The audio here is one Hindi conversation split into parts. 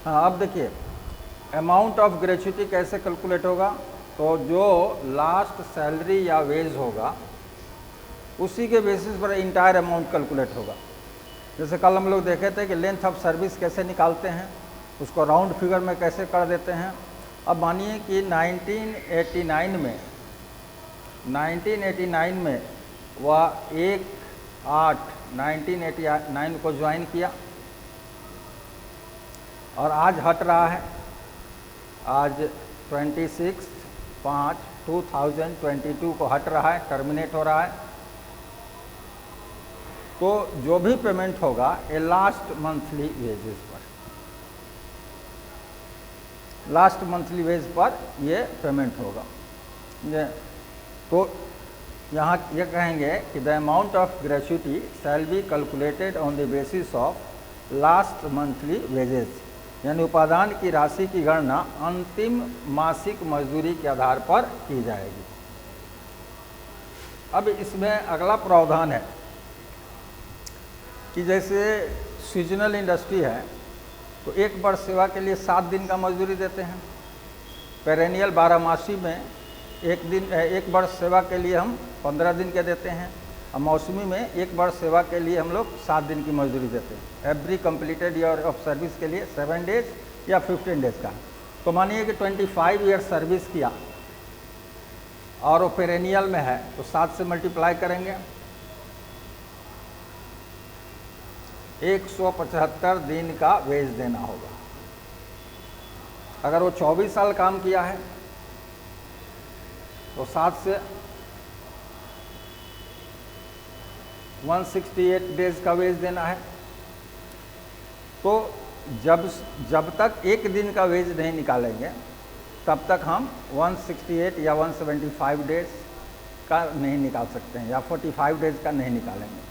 हाँ, अब देखिए अमाउंट ऑफ ग्रेच्युटी कैसे कैलकुलेट होगा। तो जो लास्ट सैलरी या वेज होगा उसी के बेसिस पर इंटायर अमाउंट कैलकुलेट होगा। जैसे कल हम लोग देखे थे कि लेंथ ऑफ सर्विस कैसे निकालते हैं, उसको राउंड फिगर में कैसे कर देते हैं। अब मानिए कि 1989 में वह 1/8/1989 को ज्वाइन किया और आज हट रहा है, आज 26/5/2022 को हट रहा है, टर्मिनेट हो रहा है। तो जो भी पेमेंट होगा ये लास्ट मंथली वेजेस पर, लास्ट मंथली वेज पर ये पेमेंट होगा। तो यहाँ ये कहेंगे कि the amount of gratuity shall be calculated on the basis of last monthly wages, यानी उपादान की राशि की गणना अंतिम मासिक मजदूरी के आधार पर की जाएगी। अब इसमें अगला प्रावधान है कि जैसे सीजनल इंडस्ट्री है तो एक वर्ष सेवा के लिए 7 दिन का मजदूरी देते हैं। पेरेनियल 12मासी में एक वर्ष सेवा के लिए हम 15 दिन के देते हैं और मौसमी में एक वर्ष सेवा के लिए हम लोग 7 दिन की मजदूरी देते हैं। Every completed year of service के लिए 7 डेज या 15 डेज का। तो मानिए कि 25 ईयर सर्विस किया और वो पेरेनियल में है तो 7 से मल्टीप्लाई करेंगे, 175 दिन का वेज देना होगा। अगर वो 24 साल काम किया है तो 7 से 168 डेज का वेज देना है। तो जब तक एक दिन का वेज नहीं निकालेंगे तब तक हम 168 या 175 डेज का नहीं निकाल सकते हैं या 45 डेज का नहीं निकालेंगे।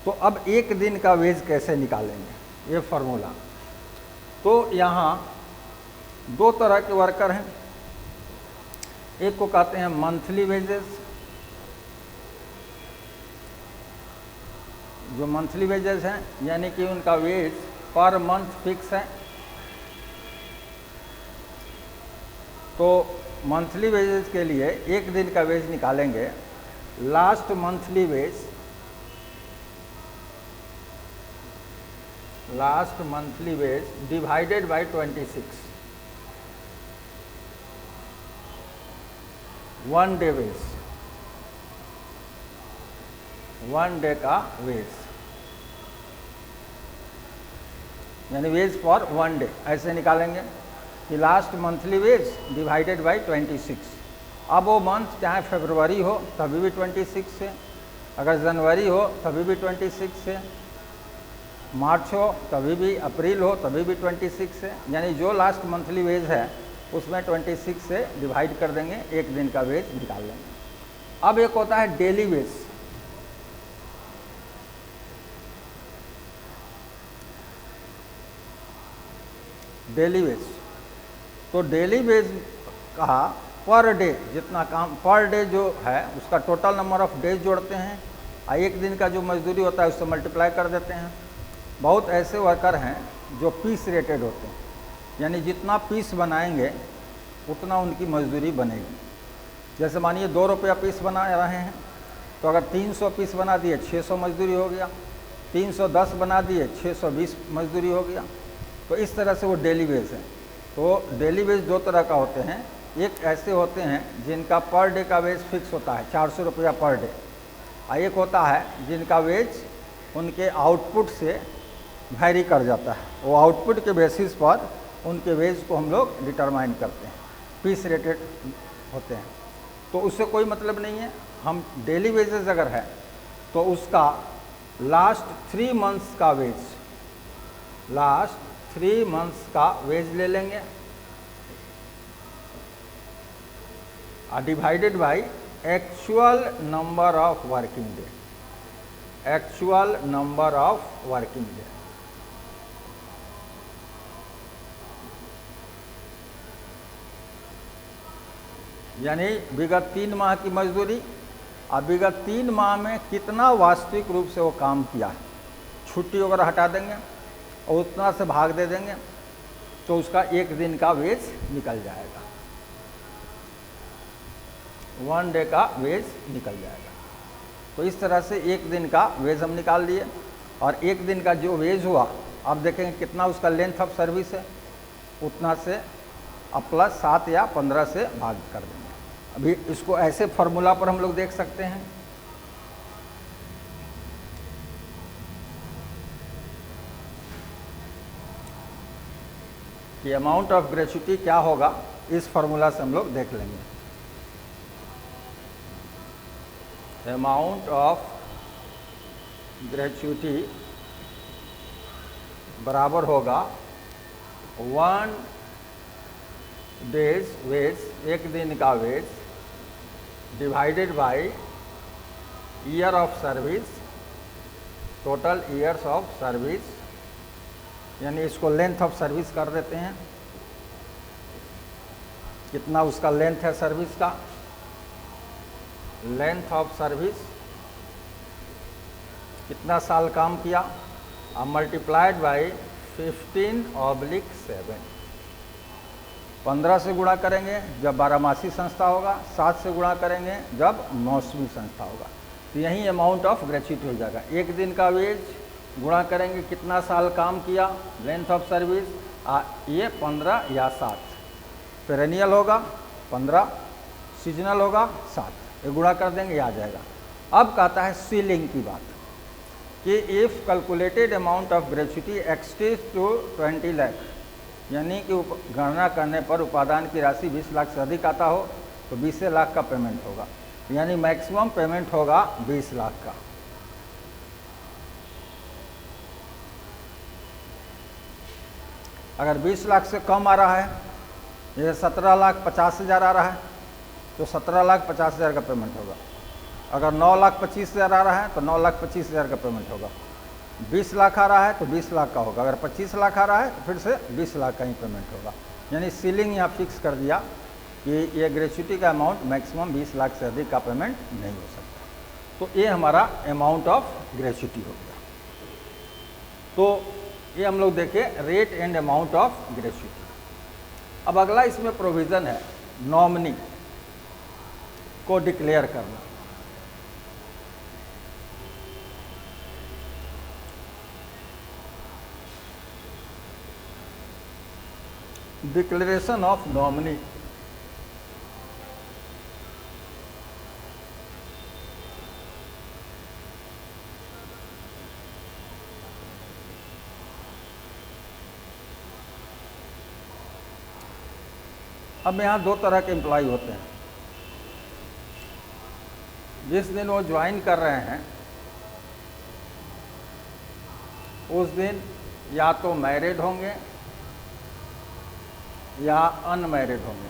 तो अब एक दिन का वेज कैसे निकालेंगे, ये फार्मूला। तो यहाँ 2 तरह के वर्कर हैं, एक को कहते हैं मंथली वेजेस। जो मंथली वेजेस हैं यानी कि उनका वेज पर मंथ फिक्स है। तो मंथली वेजेस के लिए एक दिन का वेज निकालेंगे, last monthly wage divided by 26, 1 day wage, 1 day का वेज यानी वेज फॉर 1 डे ऐसे निकालेंगे कि last monthly wage divided by 26। अब वो मंथ चाहे फरवरी हो तभी भी 26 से, अगर जनवरी हो तभी भी 26 से, मार्च हो तभी भी, अप्रैल हो तभी भी 26 से, यानी जो लास्ट मंथली वेज है उसमें 26 से डिवाइड कर देंगे, एक दिन का वेज निकाल लेंगे। अब एक होता है डेली वेज। डेली वेज, तो डेली वेज कहा पर डे, जितना काम पर डे जो है उसका टोटल नंबर ऑफ डेज जोड़ते हैं और एक दिन का जो मजदूरी होता है उससे मल्टीप्लाई कर देते हैं। बहुत ऐसे वर्कर हैं जो पीस रेटेड होते हैं, यानी जितना पीस बनाएंगे उतना उनकी मजदूरी बनेगी। जैसे मानिए 2 रुपया पीस बना रहे हैं तो अगर 300 पीस बना दिए 600 मजदूरी हो गया, 310 बना दिए 620 मजदूरी हो गया। तो इस तरह से वो डेली वेज है। तो डेली वेज 2 तरह का होते हैं, एक ऐसे होते हैं जिनका पर डे का वेज फिक्स होता है 400 रुपया पर डे, और एक होता है जिनका वेज उनके आउटपुट से वैरी कर जाता है। वो आउटपुट के बेसिस पर उनके वेज को हम लोग डिटरमाइन करते हैं, पीस रेटेड होते हैं। तो उससे कोई मतलब नहीं है। हम डेली वेजेस अगर है तो उसका लास्ट 3 मंथ्स का वेज, लास्ट 3 मंथ्स का वेज ले लेंगे और divided by actual number of working day, actual number of working day. यानी विगत 3 माह की मजदूरी और विगत 3 माह में कितना वास्तविक रूप से वो काम किया है, छुट्टी वगैरह हटा देंगे और उतना से भाग दे देंगे तो उसका एक दिन का वेज निकल जाएगा, 1 डे का वेज निकल जाएगा। तो इस तरह से एक दिन का वेज हम निकाल लिए, और एक दिन का जो वेज हुआ आप देखेंगे कितना उसका लेंथ ऑफ सर्विस है, उतना से अब प्लस 7 या 15 से भाग कर देंगे। अभी इसको ऐसे फॉर्मूला पर हम लोग देख सकते हैं कि अमाउंट ऑफ ग्रेच्युटी क्या होगा, इस फॉर्मूला से हम लोग देख लेंगे। अमाउंट ऑफ ग्रेच्युटी बराबर होगा 1 डेज वेज, एक दिन का wage, divided by year of service, total years of service, यानी इसको लेंथ ऑफ सर्विस कर देते हैं, कितना उसका लेंथ है सर्विस का, लेंथ ऑफ सर्विस कितना साल काम किया, अब मल्टीप्लाइड बाई 15/7, 15 से गुणा करेंगे जब बारहमासी संस्था होगा, 7 से गुणा करेंगे जब मौसमी संस्था होगा। तो यही अमाउंट ऑफ ग्रेच्युटी हो जाएगा। एक दिन का वेज गुणा करेंगे कितना साल काम किया, लेंथ ऑफ सर्विस, ये 15 या 7, पेरेनियल होगा 15, सीजनल होगा 7, ये गुणा कर देंगे, ये आ जाएगा। अब कहता है सीलिंग की बात कि if calculated amount of gratuity exceeds to 20 lakh, यानी कि गणना करने पर उपादान की राशि 20 लाख से अधिक आता हो तो 20 लाख का पेमेंट होगा, यानी मैक्सिमम पेमेंट होगा 20 लाख का। अगर 20 लाख से कम आ रहा है, ये 17,50,000 आ रहा है तो 17,50,000 का पेमेंट होगा। अगर 9,25,000 आ रहा है तो 9,25,000 का पेमेंट होगा। 20 लाख आ रहा है तो 20 लाख का होगा। अगर 25 लाख आ रहा है तो फिर से 20 लाख का ही पेमेंट होगा। यानी सीलिंग यहाँ फिक्स कर दिया कि ये ग्रेच्युटी का अमाउंट मैक्सिमम 20 लाख से अधिक का पेमेंट नहीं हो सकता। तो ये हमारा अमाउंट ऑफ ग्रेच्युटी हो गया। तो ये हम लोग देखें rate and amount of gratuity. अब अगला इसमें प्रोविज़न है नॉमिनी को डिक्लेयर करना। Declaration of nominee. अब यहाँ दो तरह के एम्प्लॉय होते हैं। जिस दिन वो ज्वाइन कर रहे हैं उस दिन या तो मैरिड होंगे या अनमैरिड होंगे,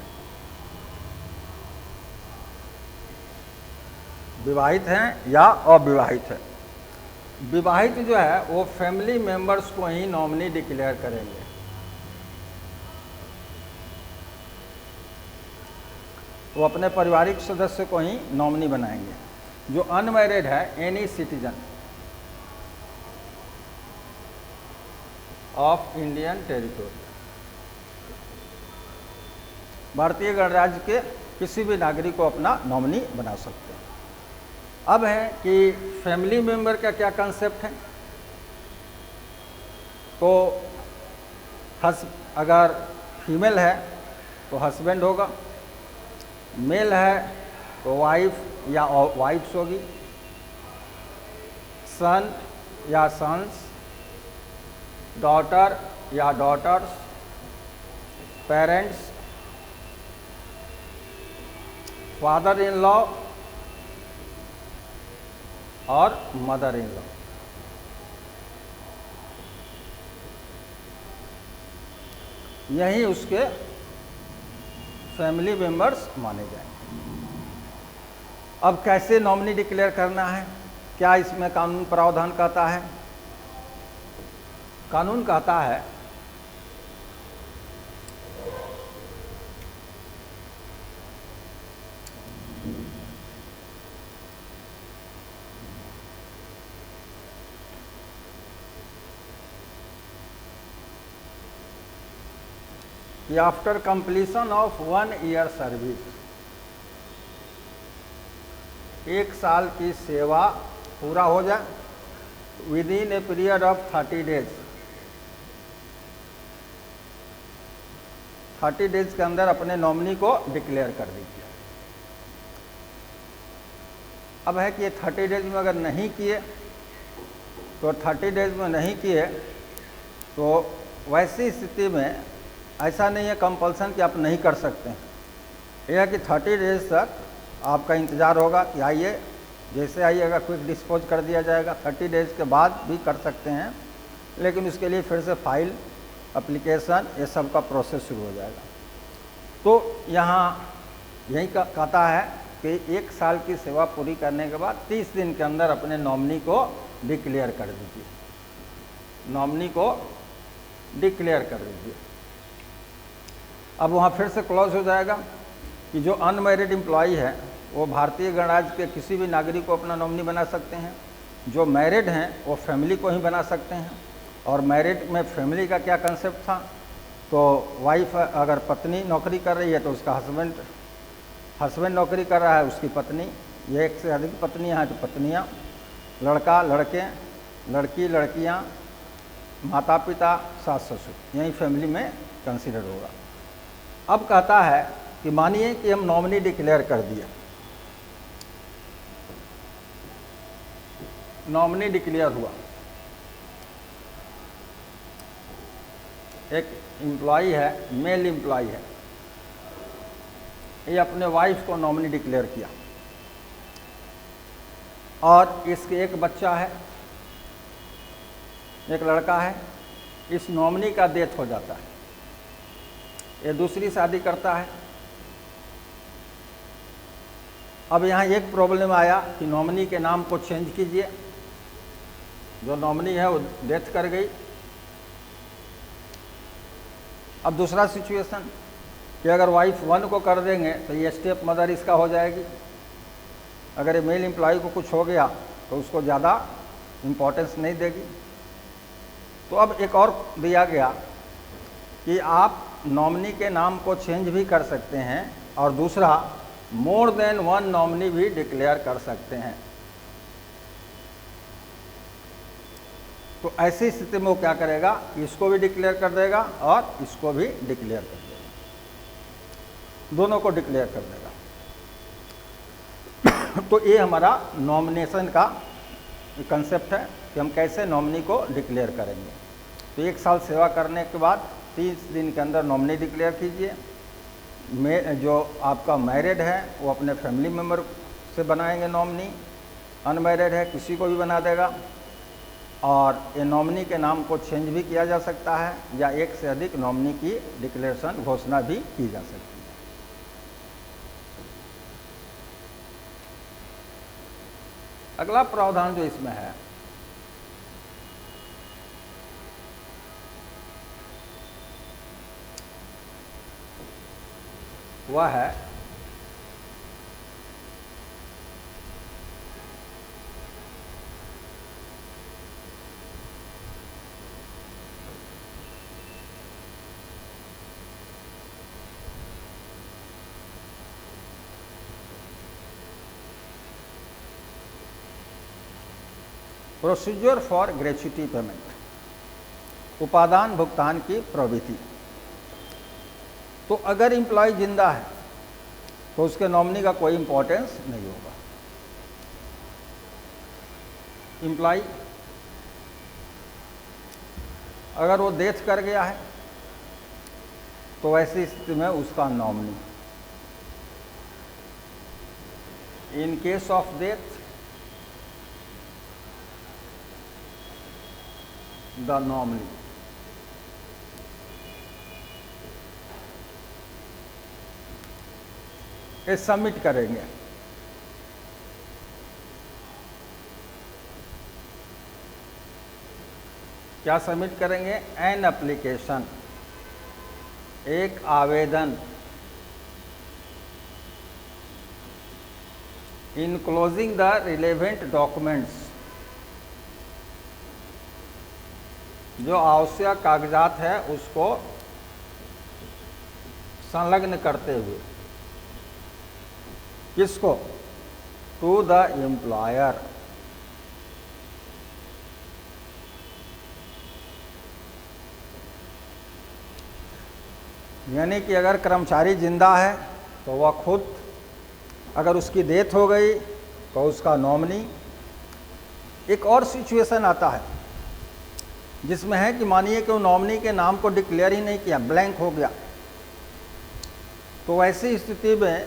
विवाहित हैं या अविवाहित हैं। विवाहित जो है वो फैमिली मेंबर्स को ही नॉमिनी डिक्लेयर करेंगे। वो अपने पारिवारिक सदस्य को ही नॉमिनी बनाएंगे। जो अनमैरिड है any citizen of Indian territory, भारतीय गणराज्य के किसी भी नागरिक को अपना नॉमिनी बना सकते हैं। अब है कि फैमिली मेंबर का क्या कंसेप्ट है। तो अगर फीमेल है तो हस्बैंड होगा, मेल है तो वाइफ या वाइफ्स होगी, सन या सन्स, डॉटर या daughters, parents, father in law और मदर इन लॉ। यही उसके फैमिली मेंबर्स माने जाएंगे। अब कैसे नॉमिनी डिक्लेयर करना है, क्या इसमें कानून प्रावधान कहता है? कानून कहता है कि after completion of 1 year service, 1 साल की सेवा पूरा हो जाए, with in a period of 30 days, 30 days के अंदर अपने नॉमिनी को डिक्लेयर कर दीजिए। अब है कि ये 30 डेज में अगर नहीं किए तो 30 डेज में नहीं किए तो वैसी स्थिति में ऐसा नहीं है कंपल्सन कि आप नहीं कर सकते हैं। यह है कि 30 डेज तक आपका इंतज़ार होगा कि आइए, जैसे आइएगा क्विक डिस्पोज कर दिया जाएगा। 30 डेज के बाद भी कर सकते हैं, लेकिन उसके लिए फिर से फाइल, एप्लीकेशन, ये सब का प्रोसेस शुरू हो जाएगा। तो यहाँ यही कहता है कि 1 साल की सेवा पूरी करने के बाद 30 दिन के अंदर अपने नॉमिनी को डिक्लेयर कर दीजिए, नॉमिनी को डिक्लेयर कर दीजिए। अब वहाँ फिर से क्लॉज हो जाएगा कि जो अनमैरिड एम्प्लॉई है वो भारतीय गणराज्य के किसी भी नागरिक को अपना नॉमिनी बना सकते हैं। जो मैरिड हैं वो फैमिली को ही बना सकते हैं। और मैरिड में फैमिली का क्या कंसेप्ट था, तो वाइफ अगर पत्नी नौकरी कर रही है तो उसका हस्बैंड नौकरी कर रहा है, उसकी पत्नी, ये एक से अधिक पत्नियाँ हैं तो पत्नियाँ, लड़का लड़के, लड़की लड़कियाँ, माता पिता सास ससुर, यही फैमिली में कंसीडर होगा। अब कहता है कि मानिए कि हम नॉमिनी डिक्लेयर कर दिए, नॉमिनी डिक्लेयर हुआ, एक एम्प्लॉई है, मेल एम्प्लॉई है, ये अपने वाइफ को नॉमिनी डिक्लेयर किया और इसके एक बच्चा है, एक लड़का है। इस नॉमिनी का डेथ हो जाता है, ये दूसरी शादी करता है। अब यहाँ एक प्रॉब्लम आया कि नॉमिनी के नाम को चेंज कीजिए, जो नॉमिनी है वो डेथ कर गई। अब दूसरा सिचुएशन कि अगर वाइफ 1 को कर देंगे तो ये स्टेप मदर इसका हो जाएगी। अगर ये मेल एम्प्लॉय को कुछ हो गया तो उसको ज़्यादा इम्पोर्टेंस नहीं देगी। तो अब एक और दिया गया कि आप नॉमिनी के नाम को चेंज भी कर सकते हैं और दूसरा मोर देन 1 नॉमिनी भी डिक्लेयर कर सकते हैं। तो ऐसी स्थिति में वो क्या करेगा, इसको भी डिक्लेयर कर देगा और इसको भी डिक्लेयर कर देगा, दोनों को डिक्लेयर कर देगा। तो ये हमारा नॉमिनेशन का कंसेप्ट है कि हम कैसे नॉमिनी को डिक्लेयर करेंगे। तो 1 साल सेवा करने के बाद 30 दिन के अंदर नॉमिनी डिक्लेयर कीजिए। जो आपका मैरिड है वो अपने फैमिली मेम्बर से बनाएंगे नॉमिनी, अनमैरिड है किसी को भी बना देगा। और ये नॉमिनी के नाम को चेंज भी किया जा सकता है या एक से अधिक नॉमिनी की डिक्लेरेशन घोषणा भी की जा सकती है। अगला प्रावधान जो इसमें है वह है प्रोसीजर फॉर ग्रेच्युटी पेमेंट, उपादान भुगतान की प्रवृत्ति। तो अगर एम्प्लॉय जिंदा है तो उसके नॉमिनी का कोई इंपॉर्टेंस नहीं होगा। एम्प्लॉय अगर वो डेथ कर गया है तो वैसी स्थिति में उसका nominee, in case of death the nominee, ये सबमिट करेंगे। क्या सबमिट करेंगे? एन एप्लीकेशन, एक आवेदन, इनक्लोजिंग द रिलेवेंट डॉक्यूमेंट्स, जो आवश्यक कागजात है उसको संलग्न करते हुए, किसको? To the employer. यानी कि अगर कर्मचारी जिंदा है तो वह खुद, अगर उसकी डेथ हो गई तो उसका नॉमिनी। एक और सिचुएशन आता है जिसमें है कि मानिए कि वो नॉमिनी के नाम को डिक्लेयर ही नहीं किया, ब्लैंक हो गया, तो ऐसी स्थिति में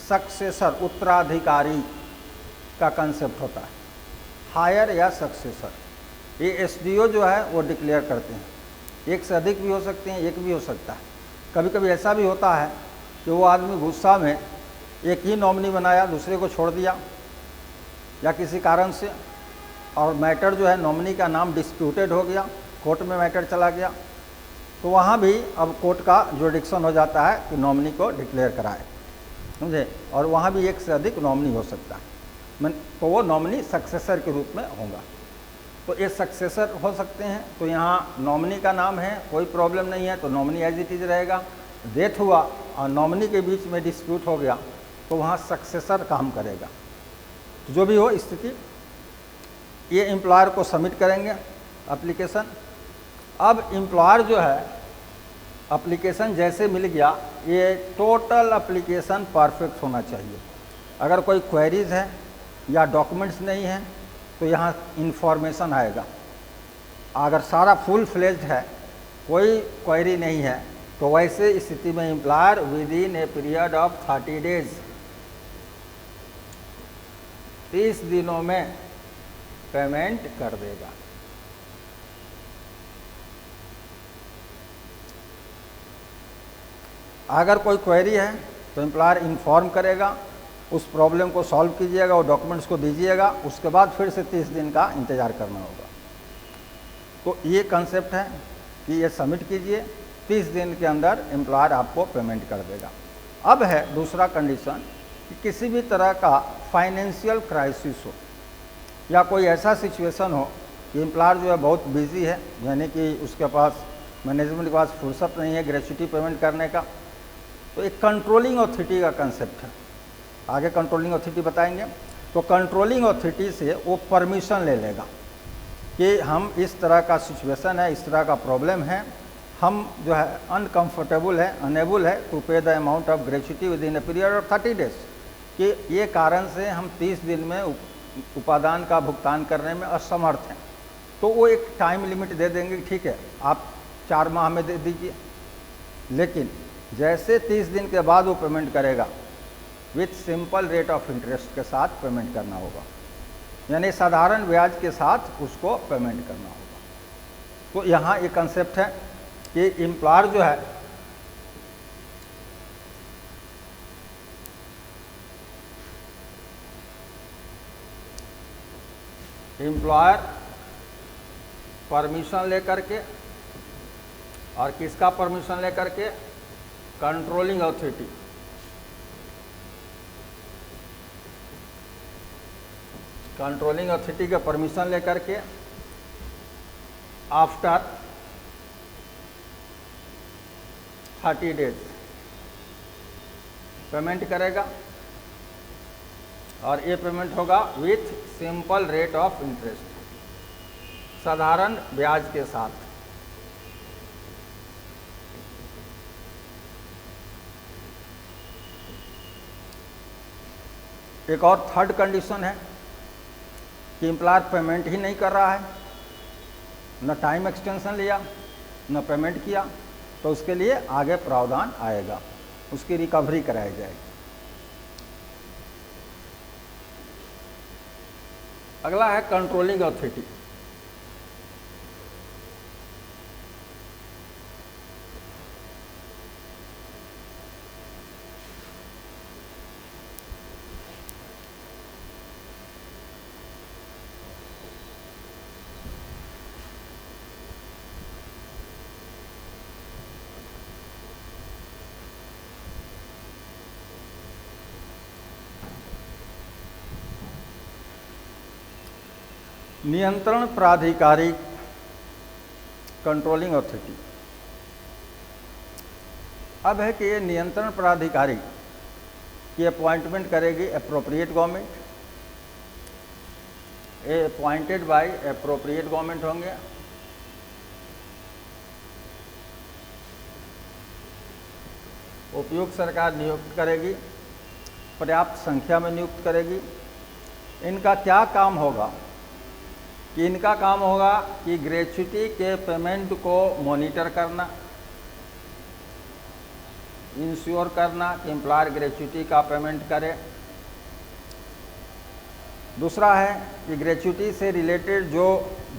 सक्सेसर, उत्तराधिकारी का कंसेप्ट होता है, हायर या सक्सेसर। ये एसडीओ जो है वो डिक्लेयर करते हैं। एक से अधिक भी हो सकते हैं, एक भी हो सकता है। कभी कभी ऐसा भी होता है कि वो आदमी गुस्सा में एक ही नॉमिनी बनाया, दूसरे को छोड़ दिया या किसी कारण से, और मैटर जो है नॉमिनी का नाम डिस्प्यूटेड हो गया, कोर्ट में मैटर चला गया, तो वहाँ भी अब कोर्ट का जुरिडिक्शन हो जाता है कि नॉमिनी को डिक्लेयर कराए, समझे। और वहाँ भी एक से अधिक नॉमिनी हो सकता है, तो वो नॉमिनी सक्सेसर के रूप में होगा। तो ये सक्सेसर हो सकते हैं। तो यहाँ नॉमिनी का नाम है, कोई प्रॉब्लम नहीं है, तो नॉमिनी एज इट इज रहेगा। डेथ हुआ और नॉमिनी के बीच में डिस्प्यूट हो गया तो वहाँ सक्सेसर काम करेगा। तो जो भी हो स्थिति, ये एम्प्लॉयर को सबमिट करेंगे एप्लीकेशन। अब एम्प्लॉयर जो है एप्लीकेशन जैसे मिल गया, ये टोटल एप्लीकेशन परफेक्ट होना चाहिए। अगर कोई क्वेरीज है या डॉक्यूमेंट्स नहीं है तो यहाँ इन्फॉर्मेशन आएगा। अगर सारा फुल फ्लेज्ड है, कोई क्वेरी नहीं है, तो वैसे स्थिति में employer with in a period of 30 days, 30 दिनों में पेमेंट कर देगा। अगर कोई क्वेरी है तो एम्प्लॉयर इन्फॉर्म करेगा, उस प्रॉब्लम को सॉल्व कीजिएगा, वो डॉक्यूमेंट्स को दीजिएगा, उसके बाद फिर से 30 दिन का इंतज़ार करना होगा। तो ये कंसेप्ट है कि ये सबमिट कीजिए, 30 दिन के अंदर एम्प्लॉयर आपको पेमेंट कर देगा। अब है दूसरा कंडीशन कि किसी भी तरह का फाइनेंशियल क्राइसिस हो या कोई ऐसा सिचुएशन हो कि एम्प्लॉयर जो है बहुत बिजी है, यानी कि उसके पास, मैनेजमेंट के पास फुर्सत नहीं है ग्रेच्युटी पेमेंट करने का, तो एक कंट्रोलिंग अथॉरिटी का कंसेप्ट है। आगे कंट्रोलिंग अथॉरिटी बताएंगे। तो कंट्रोलिंग अथॉरिटी से वो परमिशन ले लेगा कि हम इस तरह का सिचुएशन है, इस तरह का प्रॉब्लम है, हम जो है अनकंफर्टेबल है, अनेबल है टू पे the amount of gratuity with in a period of 30 days, कि ये कारण से हम 30 दिन में उपादान का भुगतान करने में असमर्थ हैं। तो वो एक टाइम लिमिट दे देंगे, ठीक है आप 4 माह में दे दीजिए, लेकिन जैसे 30 दिन के बाद वो पेमेंट करेगा with simple rate of interest के साथ पेमेंट करना होगा, यानी साधारण ब्याज के साथ उसको पेमेंट करना होगा। तो यहाँ ये कंसेप्ट है कि एम्प्लॉयर जो है परमिशन लेकर के, और किसका परमिशन लेकर के? कंट्रोलिंग अथॉरिटी, कंट्रोलिंग अथॉरिटी का परमिशन लेकर के आफ्टर 30 डेज पेमेंट करेगा, और ये पेमेंट होगा with simple rate of interest, साधारण ब्याज के साथ। एक और थर्ड कंडीशन है कि एम्प्लॉयर पेमेंट ही नहीं कर रहा है, न टाइम एक्सटेंशन लिया न पेमेंट किया, तो उसके लिए आगे प्रावधान आएगा, उसकी रिकवरी कराई जाएगी। अगला है कंट्रोलिंग अथॉरिटी। नियंत्रण प्राधिकारी, कंट्रोलिंग अथॉरिटी, अब है कि ये नियंत्रण प्राधिकारी की अपॉइंटमेंट करेगी एप्रोप्रिएट गवर्नमेंट, ये अपॉइंटेड बाय एप्रोप्रिएट गवर्नमेंट होंगे। उपयुक्त सरकार नियुक्त करेगी, पर्याप्त संख्या में नियुक्त करेगी। इनका क्या काम होगा कि इनका काम होगा कि ग्रेच्युटी के पेमेंट को मॉनिटर करना, इंश्योर करना कि एम्प्लॉयर ग्रेच्युटी का पेमेंट करे। दूसरा है कि ग्रेच्युटी से रिलेटेड जो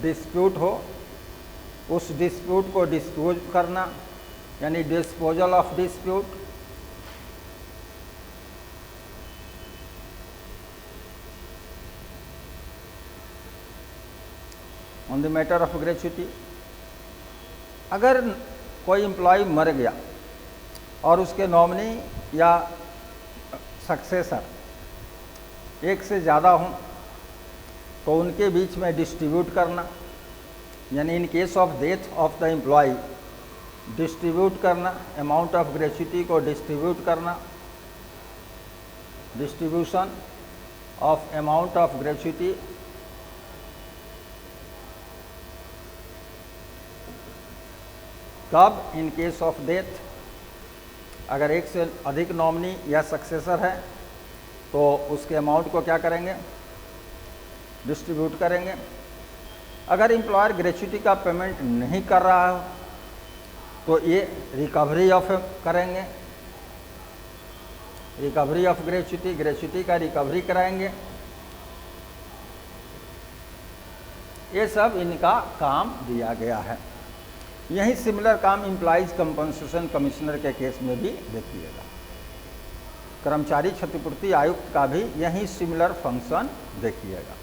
डिस्प्यूट हो उस डिस्प्यूट को डिस्पोज करना, यानी disposal of dispute. On the matter of gratuity, अगर कोई एम्प्लॉय मर गया और उसके नॉमिनी या सक्सेसर एक से ज़्यादा हों तो उनके बीच में डिस्ट्रीब्यूट करना, यानी in case of death of the employee distribute करना, अमाउंट ऑफ ग्रेच्युटी को डिस्ट्रीब्यूट करना, distribution of amount of gratuity. कब? इन केस ऑफ डेथ, अगर एक से अधिक नॉमिनी या सक्सेसर है तो उसके अमाउंट को क्या करेंगे? डिस्ट्रीब्यूट करेंगे। अगर एम्प्लॉयर ग्रेच्युटी का पेमेंट नहीं कर रहा हो तो ये रिकवरी ऑफ करेंगे, रिकवरी ऑफ ग्रेच्युटी, ग्रेच्युटी का रिकवरी कराएंगे। ये सब इनका काम दिया गया है। यही सिमिलर काम एम्प्लॉइज कंपनसेशन कमिश्नर के केस में भी देखिएगा। कर्मचारी क्षतिपूर्ति आयुक्त का भी यही सिमिलर फंक्शन देखिएगा।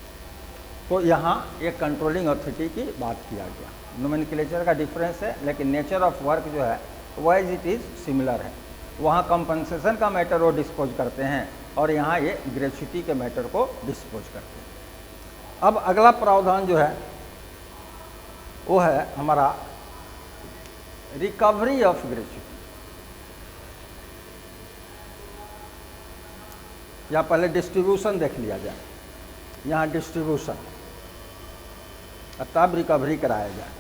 तो यहाँ एक कंट्रोलिंग अथॉरिटी की बात किया गया। नोमेनक्लेचर का डिफरेंस है, लेकिन नेचर ऑफ वर्क जो है वो एज इट इज़ सिमिलर है। वहाँ कंपनसेशन का मैटर वो डिस्पोज करते हैं और यहाँ ये ग्रेच्युटी के मैटर को डिस्पोज करते हैं। अब अगला प्रावधान जो है वो है हमारा रिकवरी ऑफ ग्रेच्युटी, या पहले डिस्ट्रीब्यूशन देख लिया जाए। यहाँ डिस्ट्रीब्यूशन, तब रिकवरी कराया जाए।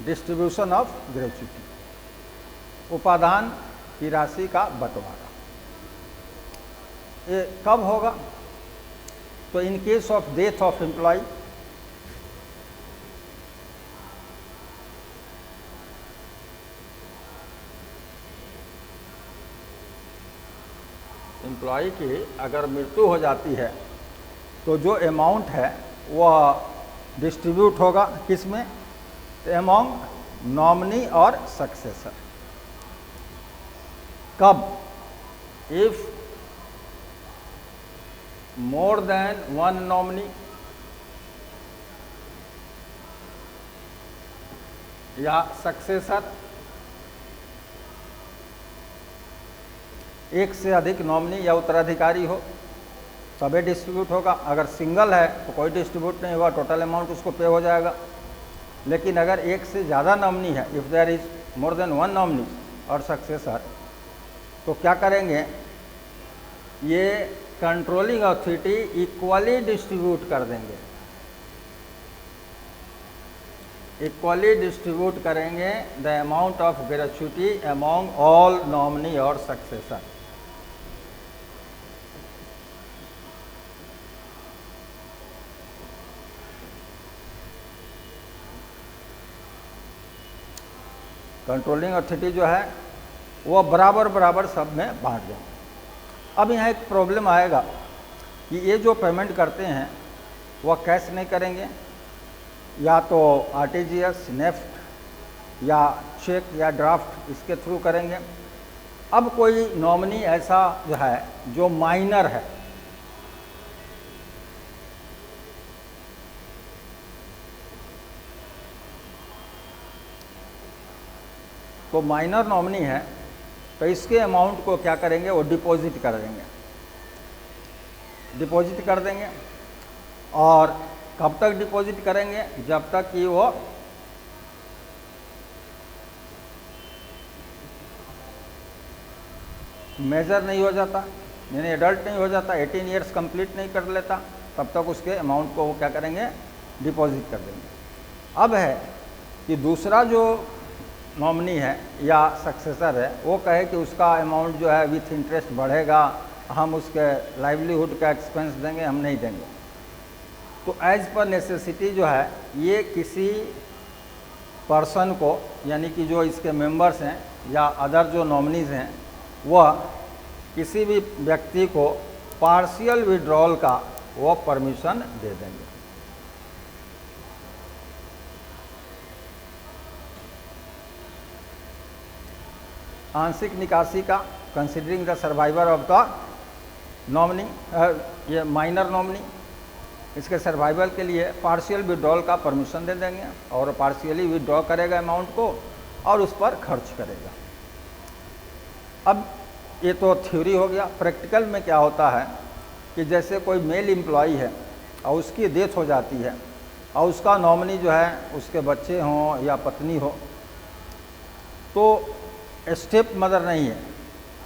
डिस्ट्रीब्यूशन ऑफ ग्रेच्युटी, उपादान की राशि का बंटवारा। ये कब होगा? तो in case of death of employee, employee की अगर मृत्यु हो जाती है तो जो अमाउंट है वह डिस्ट्रीब्यूट होगा किस में? अमॉन्ग नॉमिनी और सक्सेसर। कब? If more than one nominee या सक्सेसर, एक से अधिक नॉमिनी या उत्तराधिकारी हो तभी डिस्ट्रीब्यूट होगा। अगर सिंगल है तो कोई डिस्ट्रीब्यूट नहीं होगा, टोटल अमाउंट उसको पे हो जाएगा। लेकिन अगर एक से ज़्यादा नॉमिनी है, if there is more than one nominee और सक्सेसर, तो क्या करेंगे? ये कंट्रोलिंग अथॉरिटी इक्वली डिस्ट्रीब्यूट कर देंगे, इक्वली डिस्ट्रीब्यूट करेंगे the amount of gratuity among all nominee और सक्सेसर। कंट्रोलिंग अथॉरिटी जो है वो बराबर बराबर सब में बांट देंगे। अब यहाँ एक प्रॉब्लम आएगा कि ये जो पेमेंट करते हैं वह कैश नहीं करेंगे, या तो आरटीजीएस, नेफ्ट या चेक या ड्राफ्ट, इसके थ्रू करेंगे। अब कोई नॉमिनी ऐसा जो है जो माइनर है, तो माइनर नॉमिनी है, तो इसके अमाउंट को क्या करेंगे, वो डिपॉजिट कर देंगे, डिपॉजिट कर देंगे। और कब तक डिपॉजिट करेंगे, जब तक कि वो मेजर नहीं हो जाता, यानी एडल्ट नहीं हो जाता, 18 ईयर्स कंप्लीट नहीं कर लेता, तब तक उसके अमाउंट को वो क्या करेंगे, डिपॉजिट कर देंगे। अब है कि दूसरा जो नॉमिनी है या सक्सेसर है, वो कहे कि उसका अमाउंट जो है विथ इंटरेस्ट बढ़ेगा, हम उसके लाइवलीहुड का एक्सपेंस देंगे, हम नहीं देंगे। तो एज पर नेसेसिटी जो है, ये किसी पर्सन को, यानी कि जो इसके मेंबर्स हैं या अदर जो नॉमिनीज़ हैं, वह किसी भी व्यक्ति को पार्शियल विड्रॉल का वो परमिशन दे देंगे। आंशिक निकासी का, considering the survivor of the nominee, ये माइनर नॉमिनी, इसके सर्वाइवल के लिए पार्शियल विड्रॉल का परमिशन दे देंगे और पार्शियली विड्रॉ करेगा अमाउंट को और उस पर खर्च करेगा। अब ये तो थ्योरी हो गया। प्रैक्टिकल में क्या होता है कि जैसे कोई मेल एम्प्लॉई है और उसकी डेथ हो जाती है और उसका नॉमिनी जो है उसके बच्चे हों या पत्नी हो, तो स्टेप मदर नहीं है।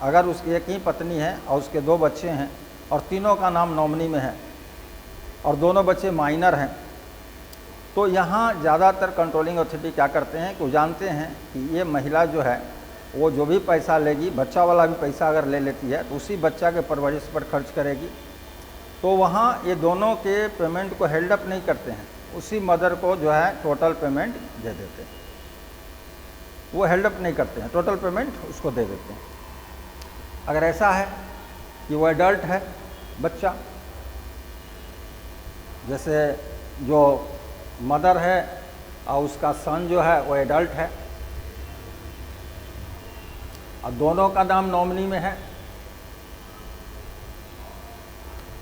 अगर उसकी एक ही पत्नी है और उसके 2 बच्चे हैं और तीनों का नाम नॉमिनी में है और दोनों बच्चे माइनर हैं, तो यहाँ ज़्यादातर कंट्रोलिंग अथॉरिटी क्या करते हैं कि वो जानते हैं कि ये महिला जो है वो जो भी पैसा लेगी, बच्चा वाला भी पैसा अगर ले लेती है तो उसी बच्चा के परवरिश पर खर्च करेगी। तो वहाँ ये दोनों के पेमेंट को हेल्ड अप नहीं करते हैं, उसी मदर को जो है टोटल पेमेंट दे देते हैं। वो हेल्ड अप नहीं करते हैं, टोटल पेमेंट उसको दे देते हैं। अगर ऐसा है कि वो एडल्ट है बच्चा, जैसे जो मदर है और उसका सन जो है वो एडल्ट है और दोनों का नाम नॉमिनी में है,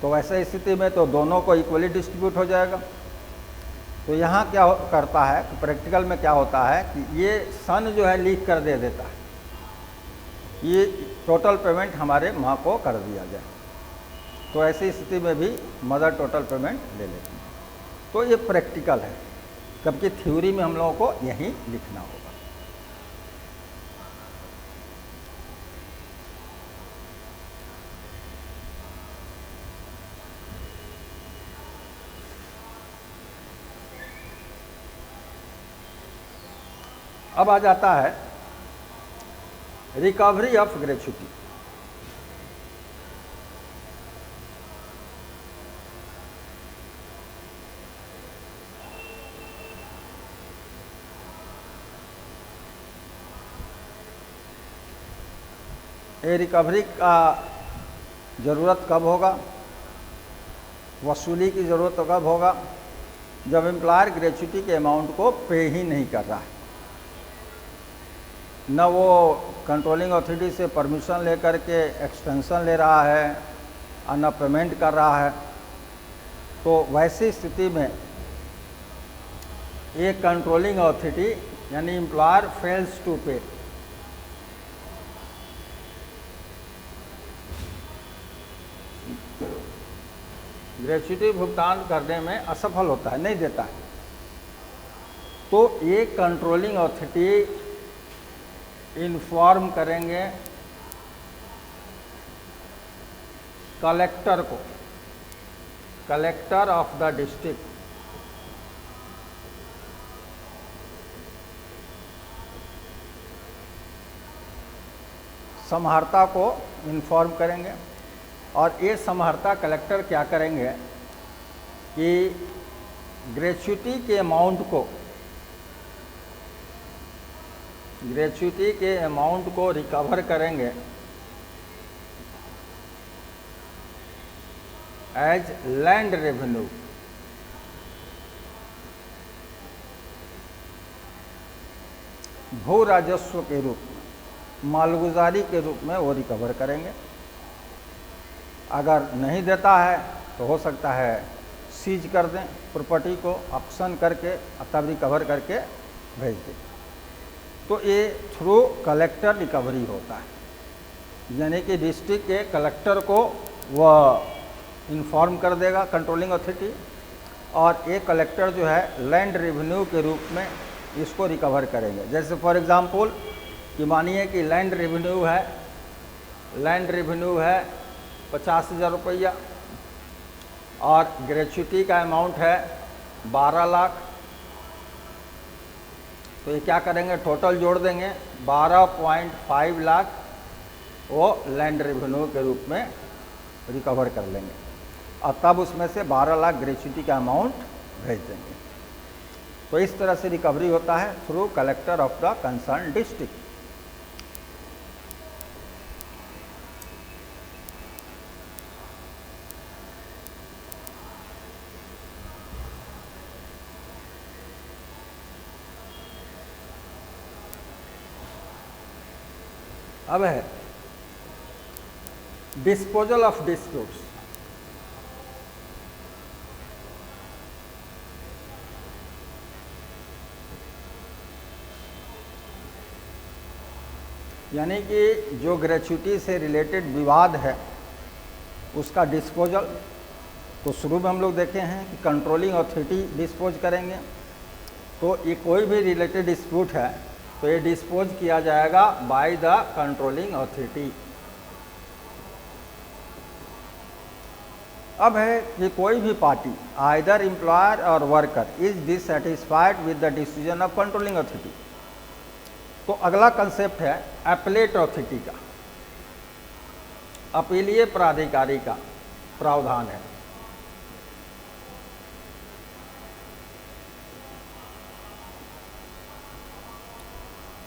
तो वैसे स्थिति में तो दोनों को इक्वली डिस्ट्रीब्यूट हो जाएगा। तो यहाँ क्या करता है कि प्रैक्टिकल में क्या होता है कि ये सन जो है लिख कर दे देता है, ये टोटल पेमेंट हमारे माँ को कर दिया जाए, तो ऐसी स्थिति में भी मदर टोटल पेमेंट ले लेती है। तो ये प्रैक्टिकल है, जबकि थ्योरी में हम लोगों को यही लिखना होगा। अब आ जाता है रिकवरी ऑफ ग्रेच्युटी। ये रिकवरी का ज़रूरत कब होगा, वसूली की ज़रूरत कब होगा, जब एम्प्लॉयर ग्रेच्युटी के अमाउंट को पे ही नहीं कर रहा है, न वो कंट्रोलिंग अथॉरिटी से परमिशन लेकर के एक्सटेंशन ले रहा है और न पेमेंट कर रहा है। तो वैसी स्थिति में एक कंट्रोलिंग अथॉरिटी यानी एम्प्लॉयर फेल्स टू पे, ग्रेच्युटी भुगतान करने में असफल होता है, नहीं देता है, तो एक कंट्रोलिंग अथॉरिटी इन्फॉर्म करेंगे कलेक्टर को, कलेक्टर ऑफ द डिस्ट्रिक्ट, समहर्ता को इन्फॉर्म करेंगे। और ये समहर्ता कलेक्टर क्या करेंगे कि ग्रेच्युटी के अमाउंट को, ग्रेच्युटी के अमाउंट को रिकवर करेंगे एज लैंड रेवेन्यू, भू राजस्व के रूप में, मालगुजारी के रूप में वो रिकवर करेंगे। अगर नहीं देता है तो हो सकता है सीज कर दें प्रॉपर्टी को, ऑक्शन करके तब रिकवर करके भेज दें। तो ये थ्रू कलेक्टर रिकवरी होता है, यानी कि डिस्ट्रिक्ट के कलेक्टर को वह इन्फॉर्म कर देगा कंट्रोलिंग अथॉरिटी, और ये कलेक्टर जो है लैंड रेवेन्यू के रूप में इसको रिकवर करेंगे। जैसे फॉर एग्ज़ाम्पल कि मानिए कि लैंड रेवेन्यू है 50,000 रुपया और ग्रेच्युटी का अमाउंट है 12 लाख, तो ये क्या करेंगे, टोटल जोड़ देंगे 12.5 लाख वो लैंड रेवेन्यू के रूप में रिकवर कर लेंगे, और तब उसमें से 12 लाख ग्रेच्युटी का अमाउंट भेज देंगे। तो इस तरह से रिकवरी होता है through collector of the concern district. अब है डिस्पोजल ऑफ डिस्प्यूट्स। यानी कि जो ग्रेच्युटी से रिलेटेड विवाद है उसका डिस्पोजल, तो शुरू में हम लोग देखे हैं कि कंट्रोलिंग अथॉरिटी डिस्पोज करेंगे। तो ये कोई भी रिलेटेड डिस्प्यूट है तो ये डिस्पोज किया जाएगा बाय द कंट्रोलिंग अथॉरिटी। अब है कि कोई भी पार्टी आइदर एम्प्लॉयर और worker is dissatisfied with the decision of controlling authority. तो अगला कंसेप्ट है अपीलेट अथॉरिटी का, अपीलीय प्राधिकारी का प्रावधान है।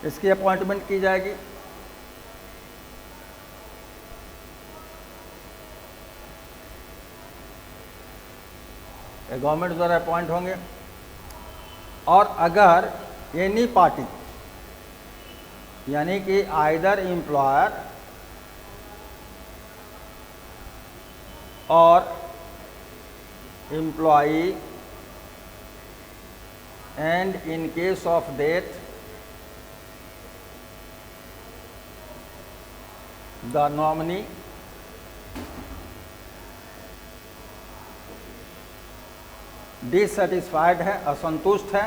इसकी अपॉइंटमेंट की जाएगी। गवर्नमेंट द्वारा अपॉइंट होंगे, और अगर एनी पार्टी यानी कि आइदर एम्प्लॉयर और employee and in case of death the nominee dissatisfied है, असंतुष्ट है,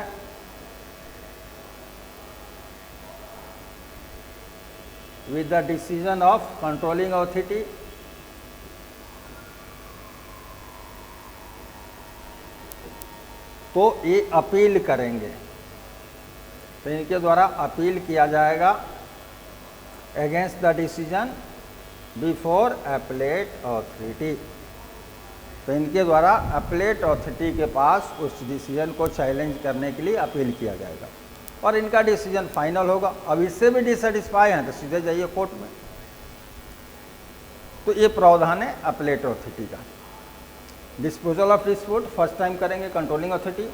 with the decision of controlling authority, तो ये अपील करेंगे। तो इनके द्वारा अपील किया जाएगा against the decision before appellate authority. तो इनके द्वारा अपीलेट अथॉरिटी के पास उस डिसीजन को चैलेंज करने के लिए अपील किया जाएगा और इनका डिसीजन फाइनल होगा। अब इससे भी डिससेटिस्फाई हैं तो सीधे जाइए कोर्ट में। तो ये प्रावधान है अपीलेट अथॉरिटी का। Disposal of dispute first time करेंगे कंट्रोलिंग अथॉरिटी,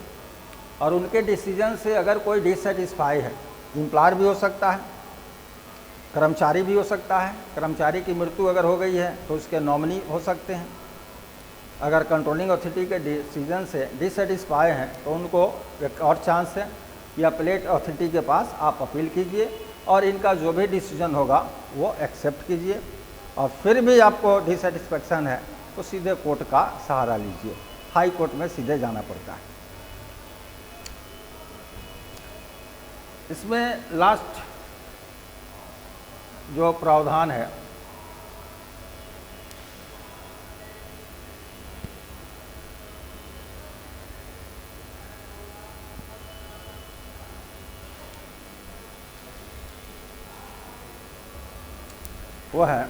और उनके डिसीजन से अगर कोई डिससेटिस्फाई है, एम्प्लॉयर भी हो सकता है, कर्मचारी भी हो सकता है। कर्मचारी की मृत्यु अगर हो गई है तो उसके नॉमिनी हो सकते हैं। अगर कंट्रोलिंग अथॉरिटी के डिसीजन से डिससेटिस्फाई हैं तो उनको एक और चांस है कि अपीलेट अथॉरिटी के पास आप अपील कीजिए और इनका जो भी डिसीजन होगा वो एक्सेप्ट कीजिए, और फिर भी आपको डिससेटिस्फैक्शन है तो सीधे कोर्ट का सहारा लीजिए। हाई कोर्ट में सीधे जाना पड़ता है। इसमें लास्ट जो प्रावधान है वो है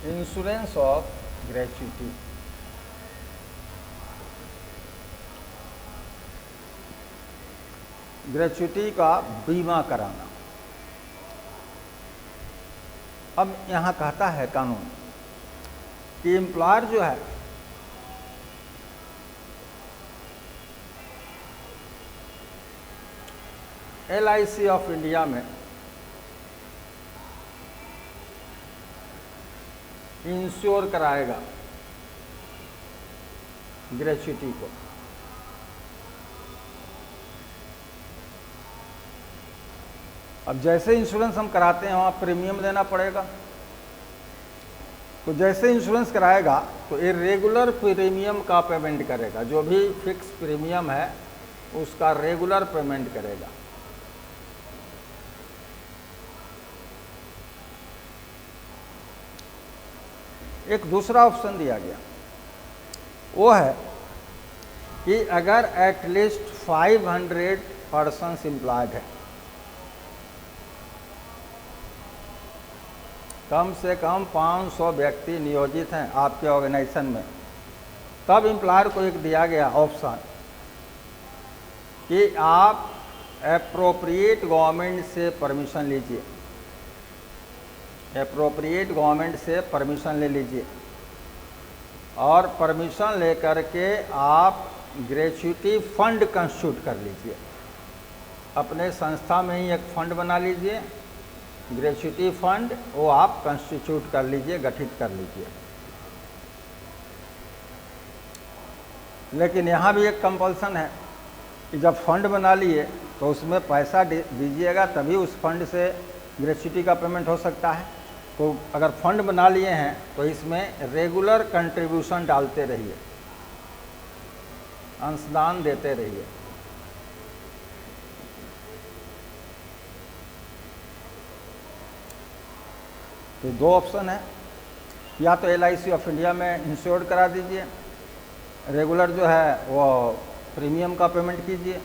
इंश्योरेंस ऑफ ग्रेच्युटी। ग्रेच्युटी का बीमा कराना। अब यहाँ कहता है कानून कि एम्प्लॉयर जो है LIC ऑफ इंडिया में इंश्योर कराएगा ग्रेच्युटी को। अब जैसे इंश्योरेंस हम कराते हैं वहाँ प्रीमियम देना पड़ेगा, तो जैसे इंश्योरेंस कराएगा तो इरेगुलर प्रीमियम का पेमेंट करेगा, जो भी फिक्स प्रीमियम है उसका रेगुलर पेमेंट करेगा। एक दूसरा ऑप्शन दिया गया, वो है कि अगर एटलीस्ट 500 पर्सन्स एम्प्लॉयड है, कम से कम 500 व्यक्ति नियोजित हैं आपके ऑर्गेनाइजेशन में, तब एम्प्लॉयर को एक दिया गया ऑप्शन कि आप एप्रोप्रिएट गवर्नमेंट से परमिशन लीजिए, एप्रोप्रिएट गवर्नमेंट से परमिशन ले लीजिए और परमिशन लेकर के आप ग्रेच्युटी फंड कंस्टिट्यूट कर लीजिए, अपने संस्था में ही एक फंड बना लीजिए, ग्रेच्युटी फंड वो आप कंस्टिट्यूट कर लीजिए, गठित कर लीजिए। लेकिन यहाँ भी एक कंपल्सन है कि जब फंड बना लिए तो उसमें पैसा दीजिएगा, तभी उस फंड से ग्रेच्युटी का पेमेंट हो सकता है। तो अगर फंड बना लिए हैं तो इसमें रेगुलर कंट्रीब्यूशन डालते रहिए, अंशदान देते रहिए। तो दो ऑप्शन है, या तो LIC ऑफ इंडिया में इंश्योर्ड करा दीजिए, रेगुलर जो है वो प्रीमियम का पेमेंट कीजिए,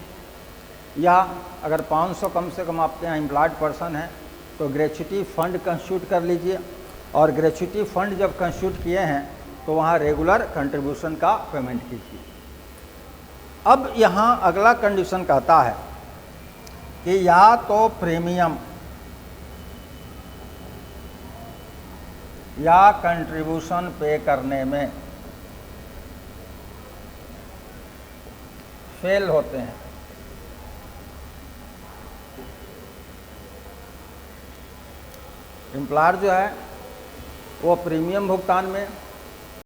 या अगर 500 कम से कम आपके यहाँ एम्प्लॉयड पर्सन है तो ग्रेच्युटी फंड कंस्टिट्यूट कर लीजिए, और ग्रेच्युटी फंड जब कंस्टिट्यूट किए हैं तो वहाँ रेगुलर कंट्रीब्यूशन का पेमेंट कीजिए। अब यहाँ अगला कंडीशन कहता है कि या तो प्रीमियम या कंट्रीब्यूशन पे करने में फेल होते हैं, एम्प्लॉयर जो है वो प्रीमियम भुगतान में